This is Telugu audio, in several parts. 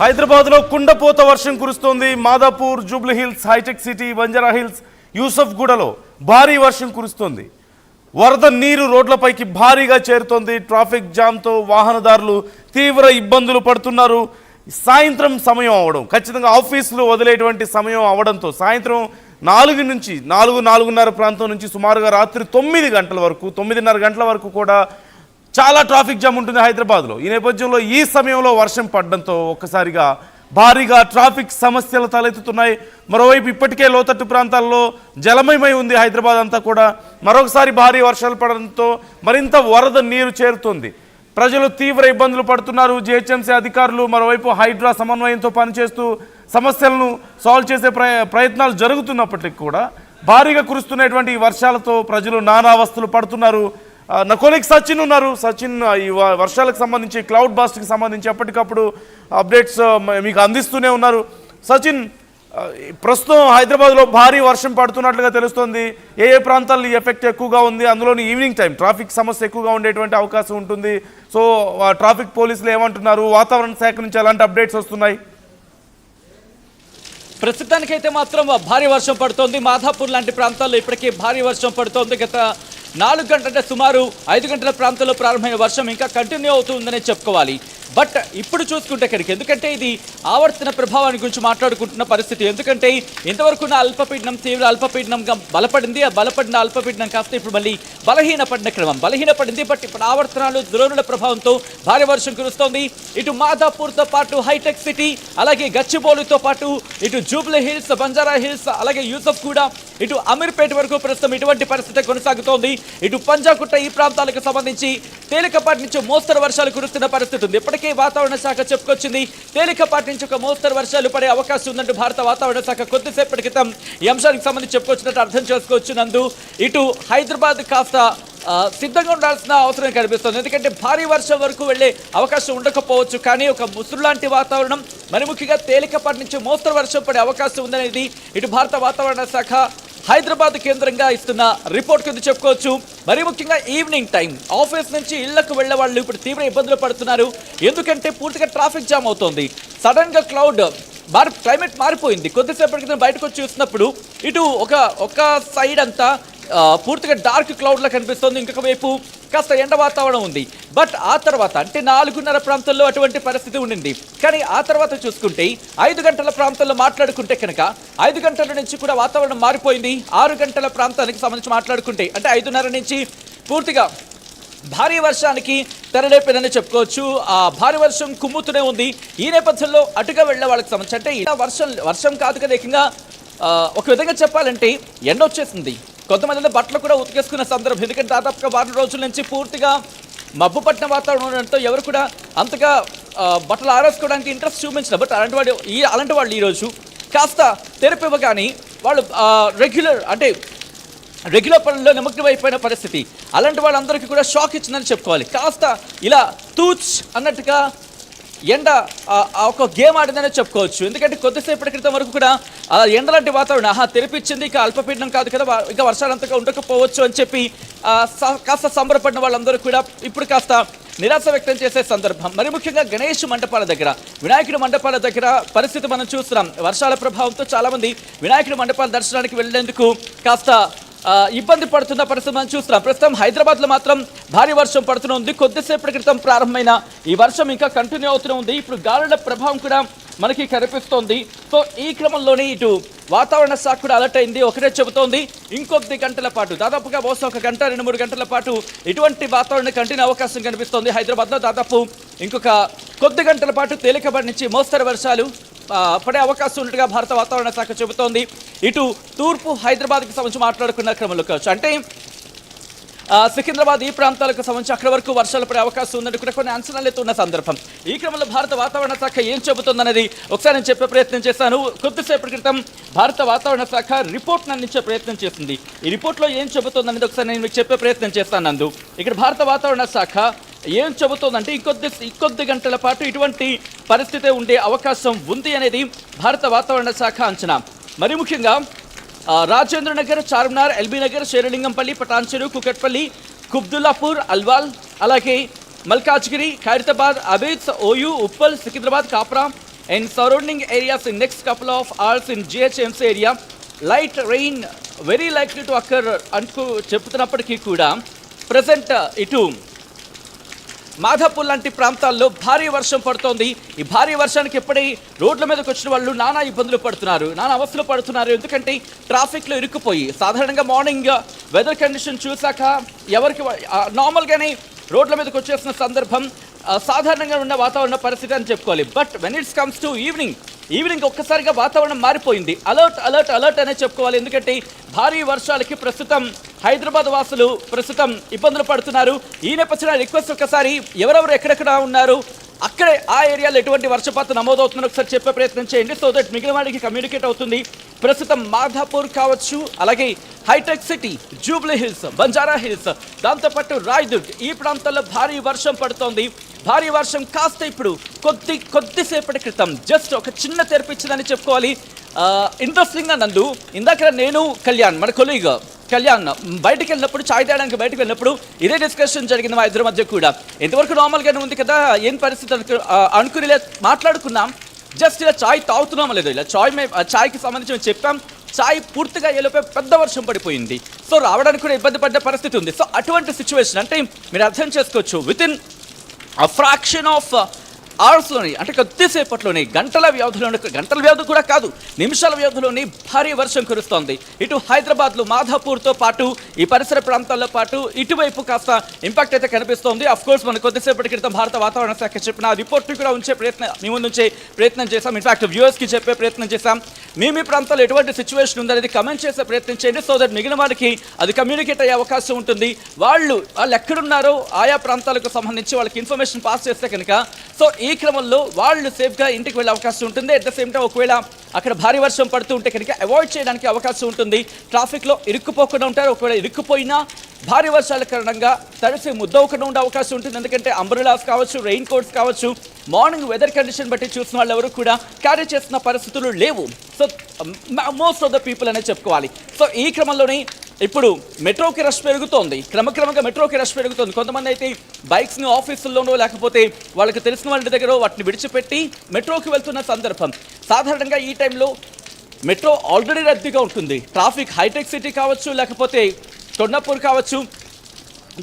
హైదరాబాద్లో కుండపోత వర్షం కురుస్తోంది. మాదాపూర్, జూబ్లీ హిల్స్, హైటెక్ సిటీ, బంజారా హిల్స్, యూసఫ్గూడలో భారీ వర్షం కురుస్తోంది. వరద నీరు రోడ్లపైకి భారీగా చేరుతోంది. ట్రాఫిక్ జామ్తో వాహనదారులు తీవ్ర ఇబ్బందులు పడుతున్నారు. సాయంత్రం సమయం అవడం, ఖచ్చితంగా ఆఫీసులు వదిలేటువంటి సమయం అవడంతో సాయంత్రం 4 నుంచి 4:30 ప్రాంతం నుంచి సుమారుగా రాత్రి 9 గంటల వరకు, 9:30 గంటల వరకు కూడా చాలా ట్రాఫిక్ జామ్ ఉంటుంది హైదరాబాద్లో. ఈ నేపథ్యంలో ఈ సమయంలో వర్షం పడడంతో ఒక్కసారిగా భారీగా ట్రాఫిక్ సమస్యలు తలెత్తుతున్నాయి. మరోవైపు ఇప్పటికే లోతట్టు ప్రాంతాల్లో జలమయమై ఉంది హైదరాబాద్ అంతా కూడా. మరొకసారి భారీ వర్షాలు పడడంతో మరింత వరద నీరు చేరుతుంది. ప్రజలు తీవ్ర ఇబ్బందులు పడుతున్నారు. జిహెచ్ఎంసీ అధికారులు మరోవైపు హైడ్రా సమన్వయంతో పనిచేస్తూ సమస్యలను సాల్వ్ చేసే ప్రయత్నాలు జరుగుతున్నప్పటికీ కూడా భారీగా కురుస్తున్నటువంటి ఈ వర్షాలతో ప్రజలు నానావస్థలు పడుతున్నారు. నా కొలీగ్ సచిన్ ఉన్నారు. సచిన్, ఈ వర్షాలకు సంబంధించి, క్లౌడ్ బాస్ట్కి సంబంధించి ఎప్పటికప్పుడు అప్డేట్స్ మీకు అందిస్తూనే ఉన్నారు. సచిన్, ప్రస్తుతం హైదరాబాద్లో భారీ వర్షం పడుతున్నట్లుగా తెలుస్తోంది. ఏ ప్రాంతాల్లో ఈ ఎఫెక్ట్ ఎక్కువగా ఉంది? అందులోని ఈవినింగ్ టైం ట్రాఫిక్ సమస్య ఎక్కువగా ఉండేటువంటి అవకాశం ఉంటుంది. సో ట్రాఫిక్ పోలీసులు ఏమంటున్నారు? వాతావరణ శాఖ నుంచి ఎలాంటి అప్డేట్స్ వస్తున్నాయి? ప్రస్తుతానికైతే మాత్రం భారీ వర్షం పడుతోంది. మాధాపూర్ లాంటి ప్రాంతాల్లో ఇప్పటికే భారీ వర్షం పడుతోంది. గత 4 గంటల సుమారు 5 గంటల ప్రాంతంలో ప్రారంభమైన వర్షం ఇంకా కంటిన్యూ అవుతుందనే చెప్పుకోవాలి. బట్ ఇప్పుడు చూసుకుంటే ఇక్కడికి, ఎందుకంటే ఇది ఆవర్తన ప్రభావాన్ని గురించి మాట్లాడుకుంటున్న పరిస్థితి. ఎందుకంటే ఇంతవరకు ఉన్న అల్పపీడనం తీవ్ర అల్పపీడనంగా బలపడింది. ఆ బలపడిన అల్పపీడనం కాస్త ఇప్పుడు మళ్ళీ బలహీనపడిన క్రమం బలహీనపడింది. బట్ ఇప్పుడు ఆవర్తనాలు, ద్రోణుల ప్రభావంతో భారీ వర్షం కురుస్తోంది. ఇటు మాదాపూర్తో పాటు హైటెక్ సిటీ, అలాగే గచ్చిబౌలితో పాటు ఇటు జూబ్లీ హిల్స్, బంజారా హిల్స్, అలాగే యూసఫ్గూడ, ఇటు అమీర్పేట వరకు ప్రస్తుతం ఇటువంటి పరిస్థితి కొనసాగుతోంది. ఇటు పంజాగుట్ట ఈ ప్రాంతాలకు సంబంధించి తేలికపాటి నుంచి మోస్తరు వర్షాలు కురుస్తున్న పరిస్థితి ఉంది. ఇప్పటికే వాతావరణ శాఖ చెప్పుకొచ్చింది, తేలికపాటి నుంచి ఒక మోస్తరు వర్షాలు పడే అవకాశం ఉందంటూ భారత వాతావరణ శాఖ కొద్దిసేపటి క్రితం ఈ అంశానికి సంబంధించి చెప్పుకొచ్చినట్టు అర్థం చేసుకోవచ్చు. నందు, ఇటు హైదరాబాద్ కాస్త సిద్ధంగా ఉండాల్సిన అవసరం కనిపిస్తుంది. ఎందుకంటే భారీ వర్షం వరకు వెళ్లే అవకాశం ఉండకపోవచ్చు, కానీ ఒక ముసురు లాంటి వాతావరణం, మరి ముఖ్యంగా తేలికపాటి నుంచి మోస్తరు వర్షం పడే అవకాశం ఉందనేది ఇటు భారత వాతావరణ శాఖ హైదరాబాద్ కేంద్రంగా ఇస్తున్న రిపోర్ట్ కింద చెప్పుకోవచ్చు. మరి ముఖ్యంగా ఈవినింగ్ టైం ఆఫీస్ నుంచి ఇళ్లకు వెళ్లే వాళ్ళు ఇప్పుడు తీవ్ర ఇబ్బందులు పడుతున్నారు. ఎందుకంటే పూర్తిగా ట్రాఫిక్ జామ్ అవుతోంది. సడన్ గా క్లైమేట్ మారిపోయింది. కొద్దిసేపటి క్రితం బయటకు వచ్చి చూసినప్పుడు ఇటు ఒక సైడ్ అంతా పూర్తిగా డార్క్ క్లౌడ్లా కనిపిస్తుంది, ఇంకొక వైపు కాస్త ఎండ వాతావరణం ఉంది. బట్ ఆ తర్వాత అంటే 4:30 ప్రాంతంలో అటువంటి పరిస్థితి ఉండింది. కానీ ఆ తర్వాత చూసుకుంటే 5 గంటల ప్రాంతంలో మాట్లాడుకుంటే కనుక 5 గంటల నుంచి కూడా వాతావరణం మారిపోయింది. 6 గంటల ప్రాంతానికి సంబంధించి మాట్లాడుకుంటే అంటే 5:30 నుంచి పూర్తిగా భారీ వర్షానికి తెరలేపేదని చెప్పుకోవచ్చు. ఆ భారీ వర్షం కుమ్ముతూనే ఉంది. ఈ నేపథ్యంలో అటుగా వెళ్లే వాళ్ళకి సంబంధించి అంటే వర్షం కాదు కదా, ఏకంగా ఒక విధంగా చెప్పాలంటే ఎండ వచ్చేసింది. కొంతమంది బట్టలు కూడా ఉతికేసుకున్న సందర్భం. ఎందుకంటే దాదాపుగా 4 రోజుల నుంచి పూర్తిగా మబ్బు పట్టిన వాతావరణం ఉండడంతో ఎవరు కూడా అంతగా బట్టలు ఆరేసుకోవడానికి ఇంట్రెస్ట్ చూపించిన. బట్ అలాంటి వాళ్ళు ఈరోజు కాస్త తెరపివ్వగానే వాళ్ళు రెగ్యులర్ పనుల్లో నిమగ్నమైపోయిన పరిస్థితి. అలాంటి వాళ్ళందరికీ కూడా షాక్ ఇచ్చిందని చెప్పుకోవాలి. కాస్త ఇలా తూచ్ అన్నట్టుగా ఎండ ఒక గేమ్ ఆడిందనే చెప్పుకోవచ్చు. ఎందుకంటే కొద్దిసేపటి క్రితం వరకు కూడా ఎండలాంటి వాతావరణం తెరిపించింది. ఇక అల్పపీడనం కాదు కదా, ఇక వర్షాలు అంతగా ఉండకపోవచ్చు అని చెప్పి కాస్త సంబరపడిన వాళ్ళందరూ కూడా ఇప్పుడు కాస్త నిరాశ వ్యక్తం చేసే సందర్భం. మరి ముఖ్యంగా గణేష్ మండపాల దగ్గర, వినాయకుడి మండపాల దగ్గర పరిస్థితి మనం చూస్తున్నాం. వర్షాల ప్రభావంతో చాలామంది వినాయకుడి మండపాల దర్శనానికి వెళ్లేందుకు కాస్త ఇబ్బంది పడుతున్న పరిస్థితి మనం చూస్తున్నాం. ప్రస్తుతం హైదరాబాద్లో మాత్రం భారీ వర్షం పడుతూనే ఉంది. కొద్దిసేపటి క్రితం ప్రారంభమైన ఈ వర్షం ఇంకా కంటిన్యూ అవుతూనే ఉంది. ఇప్పుడు గాలుల ప్రభావం కూడా మనకి కనిపిస్తోంది. సో ఈ క్రమంలోనే ఇటు వాతావరణ శాఖ కూడా అలర్ట్ అయింది. ఒకటే చెబుతోంది, ఇంకొద్ది గంటల పాటు, దాదాపుగా బహుశా 1 గంట 2-3 గంటల పాటు ఇటువంటి వాతావరణ కంటిన్యూ అవకాశం కనిపిస్తోంది హైదరాబాద్లో. దాదాపు ఇంకొక కొద్ది గంటల పాటు తేలికపాటి నుంచి మోస్తరు వర్షాలు పడే అవకాశం ఉన్నట్టుగా భారత వాతావరణ శాఖ చెబుతోంది. ఇటు తూర్పు హైదరాబాద్కి సంబంధించి మాట్లాడుకున్న క్రమంలో కావచ్చు, అంటే సికింద్రాబాద్ ఈ ప్రాంతాలకు సంబంధించి అక్కడి వరకు వర్షాలు పడే అవకాశం ఉందని కూడా కొన్ని అంచనాలు ఎత్తున్న సందర్భం. ఈ క్రమంలో భారత వాతావరణ శాఖ ఏం చెబుతుందనేది ఒకసారి నేను చెప్పే ప్రయత్నం చేశాను. కొద్దిసేపటి క్రితం భారత వాతావరణ శాఖ రిపోర్ట్ను అందించే ప్రయత్నం చేసింది. ఈ రిపోర్ట్లో ఏం చెబుతుందనేది ఒకసారి నేను మీకు చెప్పే ప్రయత్నం చేస్తాను. నందు, ఇక్కడ భారత వాతావరణ శాఖ ఏం చెబుతోందంటే ఇంకొద్ది గంటల పాటు ఇటువంటి పరిస్థితి ఉండే అవకాశం ఉంది అనేది భారత వాతావరణ శాఖ అంచనా. మరి ముఖ్యంగా రాజేంద్ర నగర్, చార్మినార్, ఎల్బీ నగర్, శేరలింగంపల్లి, పటాన్చెరు, కుకట్పల్లి, కుబ్దుల్లాపూర్, అల్వాల్, అలాగే Malkajgiri, Khairatabad, Abed, OU, Uppal, Secunderabad, Kapra, in surrounding areas in next couple of hours in GHMC area. Light rain very likely to occur అంటూ చెప్తున్నప్పటికీ కూడా ప్రజెంట్ ఇటు మాధాపూర్ లాంటి ప్రాంతాల్లో భారీ వర్షం పడుతోంది. ఈ భారీ వర్షానికి ఎప్పుడై రోడ్ల మీదకి వచ్చిన వాళ్ళు నానా ఇబ్బందులు పడుతున్నారు, నానా అవస్థలు పడుతున్నారు. ఎందుకంటే ట్రాఫిక్లో ఇరుక్కుపోయి సాధారణంగా మార్నింగ్ వెదర్ కండిషన్ చూశాక ఎవరికి నార్మల్గానే రోడ్ల మీదకి వచ్చేసిన సందర్భం సాధారణంగా ఉన్న వాతావరణ పరిస్థితి అని చెప్పుకోవాలి. But when it's comes to evening ఒక్కసారిగా వాతావరణం మారిపోయింది. అలర్ట్ అనే చెప్పుకోవాలి. ఎందుకంటే భారీ వర్షాలకి ప్రస్తుతం హైదరాబాద్ వాసులు ప్రస్తుతం ఇబ్బందులు పడుతున్నారు. ఈ నేపథ్యంలో రిక్వెస్ట్ ఒకసారి ఎవరెవరు ఎక్కడెక్కడ ఉన్నారు, అక్కడే ఆ ఏరియాలో ఎటువంటి వర్షపాతం నమోదవుతుందో ఒకసారి చెప్పే ప్రయత్నం చేయండి. సో దట్ మిగిలిన వాడికి కమ్యూనికేట్ అవుతుంది. ప్రస్తుతం మాధాపూర్ కావచ్చు, అలాగే హైటెక్ City, Jubilee Hills, Banjara Hills, దాంతోపాటు రాయ్దుర్గ్ ఈ ప్రాంతాల్లో భారీ వర్షం పడుతోంది. భారీ వర్షం కాస్త ఇప్పుడు కొద్దిసేపటి క్రితం జస్ట్ ఒక చిన్న తెరిపించిందని చెప్పుకోవాలి. ఇంట్రెస్టింగ్గా నందు ఇందాక నేను కళ్యాణ్ మన కొలీగ్ కళ్యాణ్ బయటికి వెళ్ళినప్పుడు చాయ్ తాగడానికి బయటకు వెళ్ళినప్పుడు ఇదే డిస్కషన్ జరిగింది మా ఇద్దరి మధ్య కూడా. ఎంతవరకు నార్మల్గానే ఉంది కదా, ఏం పరిస్థితి అనుకుని మాట్లాడుకున్నాం. జస్ట్ ఇలా చాయ్ తాగుతున్నామో లేదో, ఇలా చాయ్కి సంబంధించి మేము చెప్పాం. చాయ్ పూర్తిగా ఏలోపే పెద్ద వర్షం పడిపోయింది. సో రావడానికి కూడా ఇబ్బంది పడ్డ పరిస్థితి ఉంది. సో అటువంటి సిచ్యువేషన్ అంటే మీరు అర్థం చేసుకోవచ్చు, with in a fraction of అవర్స్లోని అంటే కొద్దిసేపట్లోనే గంటల వ్యవధి కూడా కాదు, నిమిషాల వ్యవధిలోని భారీ వర్షం కురుస్తోంది. ఇటు హైదరాబాద్లో మాధాపూర్తో పాటు ఈ పరిసర ప్రాంతాల్లో పాటు ఇటువైపు కాస్త ఇంపాక్ట్ అయితే కనిపిస్తోంది. అఫ్ కోర్స్ మనం కొద్దిసేపటి క్రితం భారత వాతావరణ శాఖ చెప్పిన రిపోర్ట్ కూడా మీ ముందు ఉంచే ప్రయత్నం చేశాం. ఇన్ఫాక్ట్ వ్యూవర్స్కి చెప్పే ప్రయత్నం చేశాం. మీ ప్రాంతాల్లో ఎటువంటి సిచ్యువేషన్ ఉందనేది కమెంట్ చేసే ప్రయత్నం చేయండి. సో దట్ మిగిలిన వారికి అది కమ్యూనికేట్ అయ్యే అవకాశం ఉంటుంది. వాళ్ళు ఎక్కడున్నారో ఆయా ప్రాంతాలకు సంబంధించి వాళ్ళకి ఇన్ఫర్మేషన్ పాస్ చేస్తే కనుక సో ఈ క్రమంలో వాళ్ళు సేఫ్గా ఇంటికి వెళ్ళే అవకాశం ఉంటుంది. అట్ ద సేమ్ టైం ఒకవేళ అక్కడ భారీ వర్షం పడుతూ ఉంటే కనుక అవాయిడ్ చేయడానికి అవకాశం ఉంటుంది. ట్రాఫిక్లో ఇరుక్కుపోకుండా ఉంటారు. ఒకవేళ ఇరుక్కుపోయినా భారీ వర్షాల కారణంగా తడిసి ముద్దవకుండా ఉండే అవకాశం ఉంటుంది. ఎందుకంటే అంబ్రెలాస్ కావచ్చు, రెయిన్ కోట్స్ కావచ్చు, మార్నింగ్ వెదర్ కండిషన్ బట్టి చూసిన వాళ్ళు ఎవరు కూడా క్యారీ చేసిన పరిస్థితులు లేవు. So most of the people అనే చెప్పుకోవాలి. సో ఈ క్రమంలోనే ఇప్పుడు మెట్రోకి రష్ పెరుగుతోంది. క్రమక్రమంగా మెట్రోకి రష్ పెరుగుతుంది. కొంతమంది అయితే బైక్స్ని ఆఫీసుల్లోనో లేకపోతే వాళ్ళకి తెలిసిన వాళ్ళ దగ్గర వాటిని విడిచిపెట్టి మెట్రోకి వెళ్తున్న సందర్భం. సాధారణంగా ఈ టైంలో మెట్రో ఆల్రెడీ రద్దీగా ఉంటుంది. ట్రాఫిక్ హైటెక్ సిటీ కావచ్చు, లేకపోతే కొండాపూర్ కావచ్చు,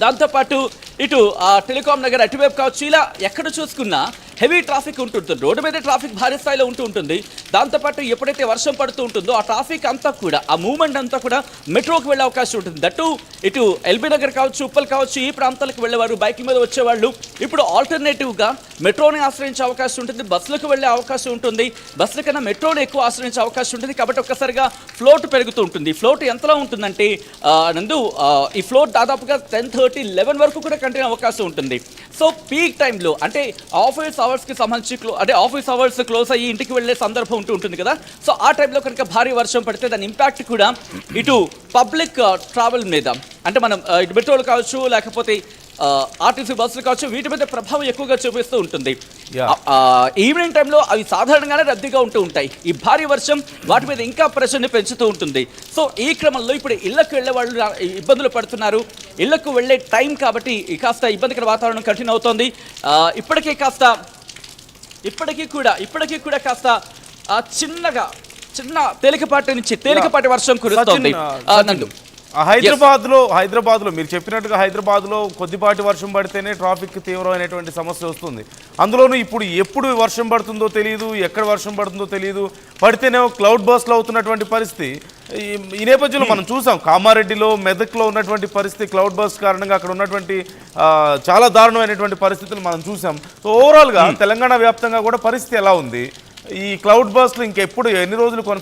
దాంతోపాటు ఇటు టెలికాం నగర్ అటువైపు కావచ్చు, ఇలా ఎక్కడ చూసుకున్నా హెవీ ట్రాఫిక్ ఉంటుంటుంది. రోడ్డు మీద ట్రాఫిక్ భారీ స్థాయిలో ఉంటుంది. దాంతోపాటు ఎప్పుడైతే వర్షం పడుతూ ఉంటుందో ఆ ట్రాఫిక్ అంతా కూడా, ఆ మూవ్మెంట్ అంతా కూడా మెట్రోకి వెళ్ళే అవకాశం ఉంటుంది. దట్టు ఇటు ఎల్బీ నగర్ కావచ్చు, ఉప్పల్ కావచ్చు, ఈ ప్రాంతాలకు వెళ్ళేవారు, బైక్ మీద వచ్చేవాళ్ళు ఇప్పుడు ఆల్టర్నేటివ్గా మెట్రోని ఆశ్రయించే అవకాశం ఉంటుంది. బస్సులకు వెళ్ళే అవకాశం ఉంటుంది. బస్సుల కన్నా మెట్రోని ఎక్కువ ఆశ్రయించే అవకాశం ఉంటుంది. కాబట్టి ఒక్కసారిగా ఫ్లోట్ పెరుగుతూ ఉంటుంది. ఫ్లోట్ ఎంతలో ఉంటుందంటే నందు ఈ ఫ్లోట్ దాదాపుగా 10:30, 11 వరకు కూడా కంటిన్యూ అవకాశం ఉంటుంది. సో పీక్ టైంలో అంటే ఆఫీస్ అవర్స్కి సంబంధించి అంటే ఆఫీస్ అవర్స్ క్లోజ్ అయ్యి ఇంటికి వెళ్ళే సందర్భం ఉంటుంది కదా. సో ఆ టైంలో కనుక భారీ వర్షం పడితే దాని ఇంపాక్ట్ కూడా ఇటు పబ్లిక్ ట్రావెల్ మీద అంటే మనం ఇటు మెట్రోలు కావచ్చు, లేకపోతే ఆర్టీసీ బస్సులు కావచ్చు, వీటి మీద ప్రభావం ఎక్కువగా చూపిస్తూ ఉంటుంది. ఈవినింగ్ టైంలో అవి సాధారణంగానే రద్దీగా ఉంటాయి. ఈ భారీ వర్షం వాటి మీద ఇంకా ప్రెషర్ని పెంచుతూ ఉంటుంది. సో ఈ క్రమంలో ఇప్పుడు ఇళ్లకు వెళ్ళే వాళ్ళు ఇబ్బందులు పడుతున్నారు. ఇళ్లకు వెళ్ళే టైం కాబట్టి కాస్త ఇబ్బందికర వాతావరణం కంటిన్యూ అవుతోంది. ఇప్పటికీ కూడా కాస్త చిన్న తేలికపాటి వర్షం కురుస్తోంది. నందు హైదరాబాద్లో మీరు చెప్పినట్టుగా హైదరాబాద్లో కొద్దిపాటి వర్షం పడితేనే ట్రాఫిక్ తీవ్రమైనటువంటి సమస్య వస్తుంది. అందులోనూ ఇప్పుడు ఎప్పుడు వర్షం పడుతుందో తెలియదు, ఎక్కడ వర్షం పడుతుందో తెలియదు. పడితేనే క్లౌడ్ బర్స్ట్లు అవుతున్నటువంటి పరిస్థితి. ఈ నేపథ్యంలో మనం చూసాం కామారెడ్డిలో, మెదక్లో ఉన్నటువంటి పరిస్థితి క్లౌడ్ బర్స్ట్ కారణంగా అక్కడ ఉన్నటువంటి చాలా దారుణమైనటువంటి పరిస్థితులు మనం చూసాం. సో ఓవరాల్గా తెలంగాణ వ్యాప్తంగా కూడా పరిస్థితి ఎలా ఉంది? ఈ క్లౌడ్ బర్స్ట్లు ఇంకెప్పుడు ఎన్ని రోజులు కొనసాగుతాయి?